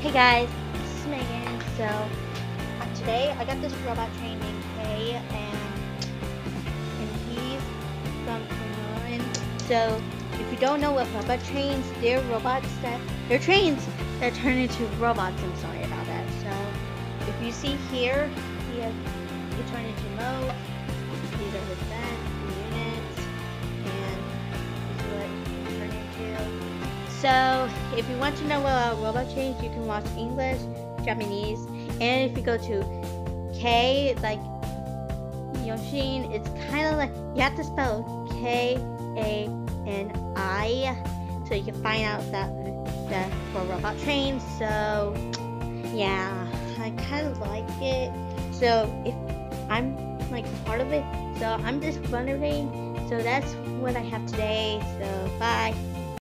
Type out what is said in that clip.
Hey guys, this is Megan. So today I got this robot trained named Kay, and he's from Finland. So if you don't know what robot trains, they're trains that turn into robots. I'm sorry about that. So if you see here, he turned into mode. These are his vents, the units, and this is what he turned into. So, if you want to know about robot trains, you can watch English, Japanese, and if you go to K, like Yoshin, it's kind of like you have to spell Kani, so you can find out that for robot trains. So, yeah, I kind of like it. So, if I'm like part of it, so I'm just wondering. So that's what I have today. So, bye.